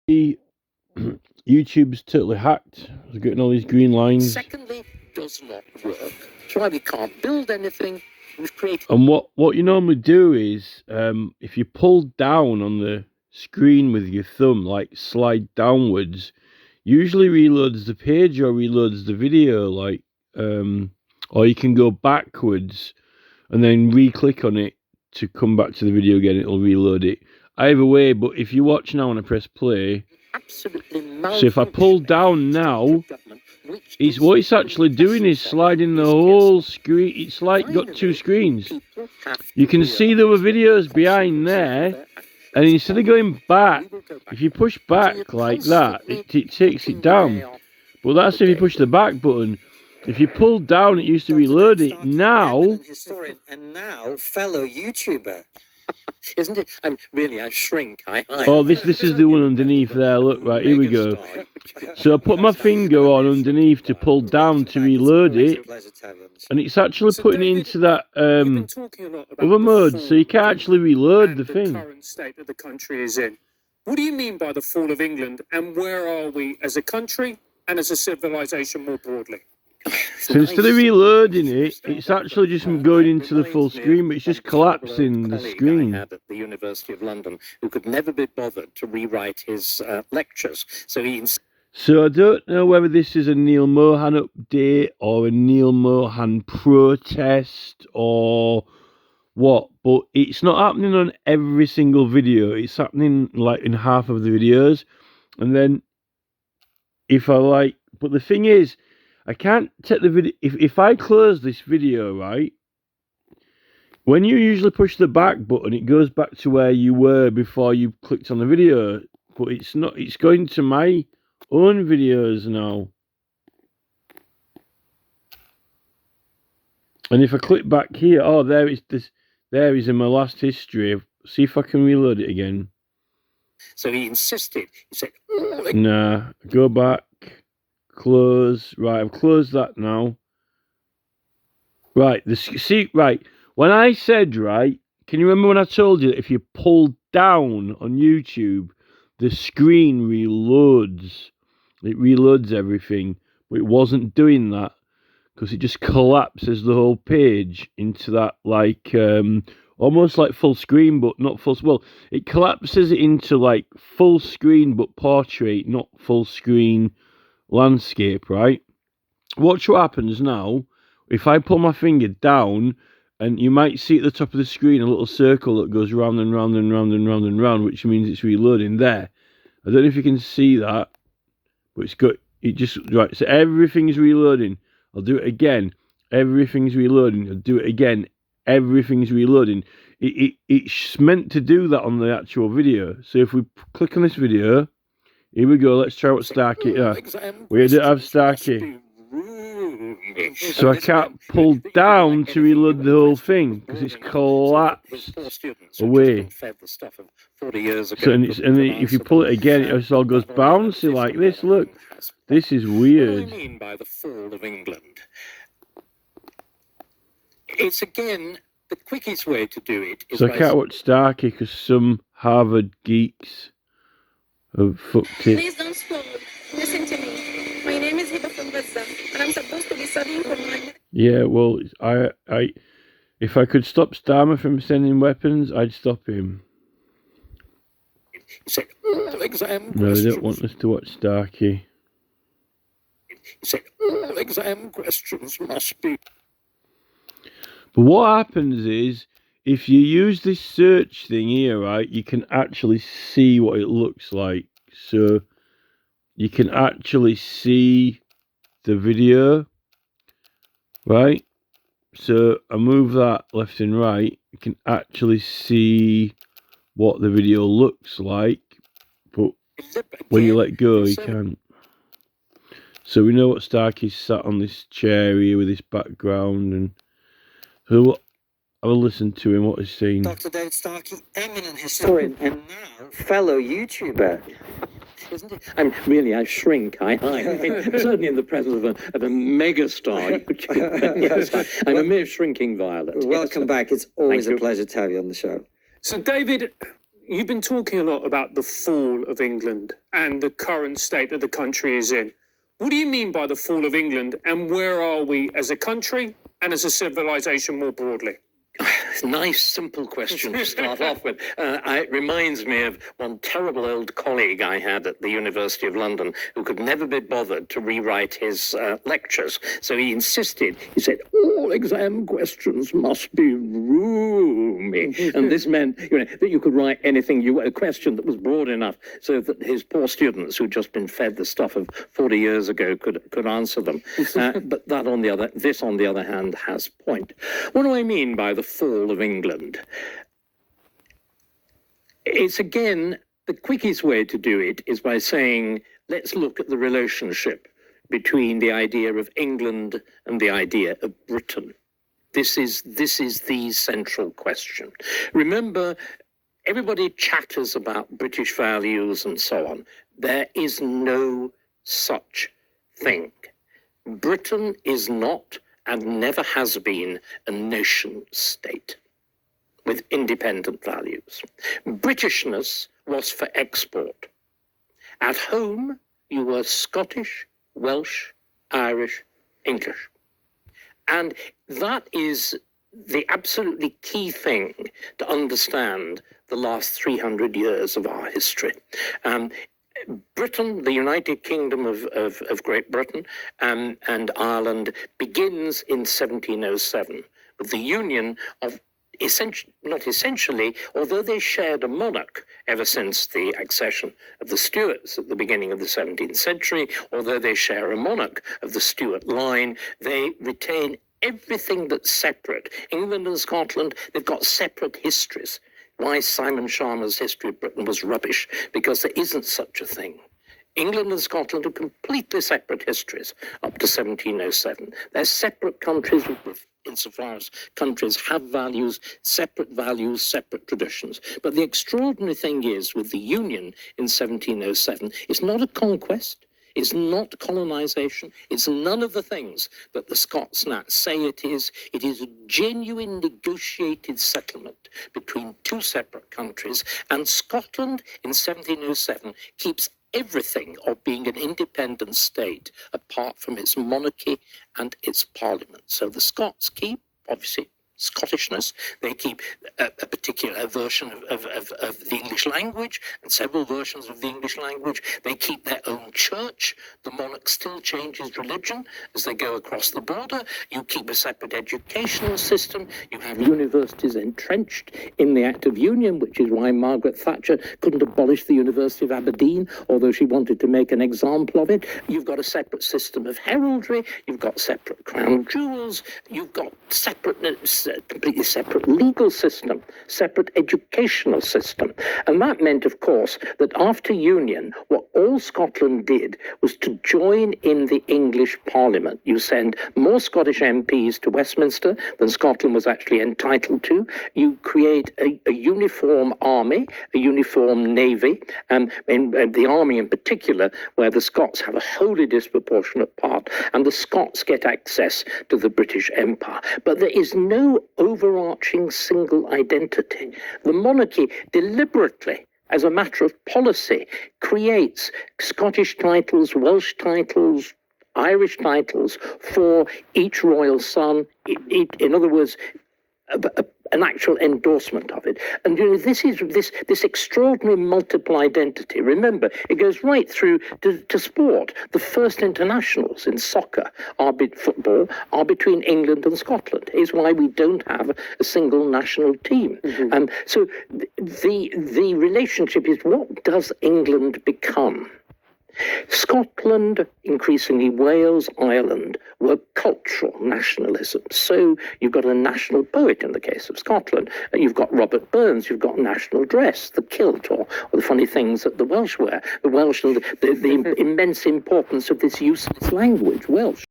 YouTube's totally hacked. It's getting all these green lines. Secondly, does not work. That's why we can't build anything. We've created. And what you normally do is, if you pull down on the screen with your thumb, like slide downwards, usually reloads the page or reloads the video, like, or you can go backwards and then re-click on it to come back to the video again. It'll reload it. Either way, but if you watch now and I press play, Absolutely. so if I pull down now, what it's actually doing is sliding the whole screen. It's like got two screens. You can see there were videos behind there, and instead of going back, if you push back like that, it takes it down. But that's if you push the back button. If you pull down, it used to reload it. Now, historian and now fellow YouTuber. Isn't it? I shrink. Oh, this is the one underneath there. Look, right, here we go. So I put my finger on underneath to pull down to reload it, and it's actually putting it into that other mode, so you can't actually reload the thing. Current state that the country is in. What do you mean by the fall of England, and where are we as a country and as a civilization more broadly? So instead of reloading it, it's actually just going into the full screen, but it's just collapsing the screen. At the University of London, who could never be bothered to rewrite his lectures, So I don't know whether this is a Neil Mohan update or a Neil Mohan protest or what, but it's not happening on every single video. It's happening like in half of the videos, and then but the thing is, I can't take the video. If I close this video, right, when you usually push the back button, it goes back to where you were before you clicked on the video. But it's not. It's going to my own videos now. And if I click back here, oh, there is this. There is in my last history. See if I can reload it again. So he insisted. He said, "Nah, go back." Close. Right, I've closed that now. Right, right. When I said, right, can you remember when I told you that if you pull down on YouTube, the screen reloads? It reloads everything, but it wasn't doing that because it just collapses the whole page into that, like, almost like full screen, but not full. Well, it collapses it into like full screen, but portrait, not full screen landscape, right? Watch what happens now if I pull my finger down, and you might see at the top of the screen a little circle that goes round and round and round and round and round, which means it's reloading there. I don't know if you can see that, but it's got it just right. So everything's reloading. I'll do it again. Everything's reloading. I'll do it again. Everything's reloading. It's meant to do that on the actual video. So if we click on this video. Here we go, let's try what Starkey... we don't have Starkey. So I can't pull down to reload the whole thing, because it's collapsed away. So, and if you pull it again, it all goes bouncy like this, look. This is weird. What do I mean by the fall of England? It's, again, the quickest way to do it is so I can't watch Starkey, because some Harvard geeks... have fucked it. Please don't scroll. Listen to me. My name is Hiba from Gaza, and I'm supposed to be studying for my... Yeah, well, if I could stop Starmer from sending weapons, I'd stop him. He said, no, they don't want us to watch Starkey. He said, all exam questions must be... But what happens is, if you use this search thing here, right, you can actually see what it looks like. So you can actually see the video, right? So I move that left and right. You can actually see what the video looks like, but when you let go, you can't. So we know what Starkey's sat on this chair here with this background, and so I will listen to him, what he's saying. Dr. David Starkey, eminent historian and now fellow YouTuber. Isn't it? I shrink. Certainly in the presence of a megastar. Yes, I'm a mere shrinking violet. Welcome back. It's always a pleasure to have you on the show. So, David, you've been talking a lot about the fall of England and the current state that the country is in. What do you mean by the fall of England, and where are we as a country and as a civilization more broadly? Nice, simple question to start off with. It reminds me of one terrible old colleague I had at the University of London who could never be bothered to rewrite his lectures. So he insisted, he said, all exam questions must be roomy. And this meant, that you could write anything, a question that was broad enough so that his poor students who'd just been fed the stuff of 40 years ago could answer them. But this on the other hand has point. What do I mean by the fall of England? It's again, the quickest way to do it is by saying, let's look at the relationship between the idea of England and the idea of Britain. This is the central question. Remember, everybody chatters about British values and so on. There is no such thing. Britain is not and never has been a nation state with independent values. Britishness was for export. At home, you were Scottish, Welsh, Irish, English. And that is the absolutely key thing to understand the last 300 years of our history. Britain, the United Kingdom of Great Britain and Ireland begins in 1707 with the union of although they shared a monarch ever since the accession of the Stuarts at the beginning of the 17th century, although they share a monarch of the Stuart line, they retain everything that's separate. England and Scotland, they've got separate histories. Why Simon Schama's History of Britain was rubbish, because there isn't such a thing. England and Scotland are completely separate histories up to 1707. They're separate countries insofar as countries have values, separate traditions. But the extraordinary thing is, with the Union in 1707, it's not a conquest. It's not colonization. It's none of the things that the Scots say it is. It is a genuine negotiated settlement between two separate countries. And Scotland in 1707 keeps everything of being an independent state apart from its monarchy and its parliament. So the Scots keep, obviously, Scottishness. They keep a particular version of the English language and several versions of the English language. They keep their own church. The monarch still changes religion as they go across the border. You keep a separate educational system. You have universities entrenched in the Act of Union, which is why Margaret Thatcher couldn't abolish the University of Aberdeen, although she wanted to make an example of it. You've got a separate system of heraldry. You've got separate crown jewels. You've got completely separate legal system, separate educational system. And that meant, of course, that after Union, what all Scotland did was to join in the English Parliament. You send more Scottish MPs to Westminster than Scotland was actually entitled to. You create a uniform army, a uniform navy, and the army in particular, where the Scots have a wholly disproportionate part, and the Scots get access to the British Empire. But there is no overarching single identity. The monarchy deliberately, as a matter of policy, creates Scottish titles, Welsh titles, Irish titles for each royal son. In other words, an actual endorsement of it. And this is this extraordinary multiple identity. Remember, it goes right through to sport. The first internationals in soccer, football, are between England and Scotland. Is why we don't have a single national team. So the relationship is, what does England become? Scotland, increasingly Wales, Ireland, were cultural nationalism. So you've got a national poet in the case of Scotland. You've got Robert Burns. You've got national dress, the kilt, or the funny things that the Welsh wear. The Welsh and the immense importance of this useless language, Welsh.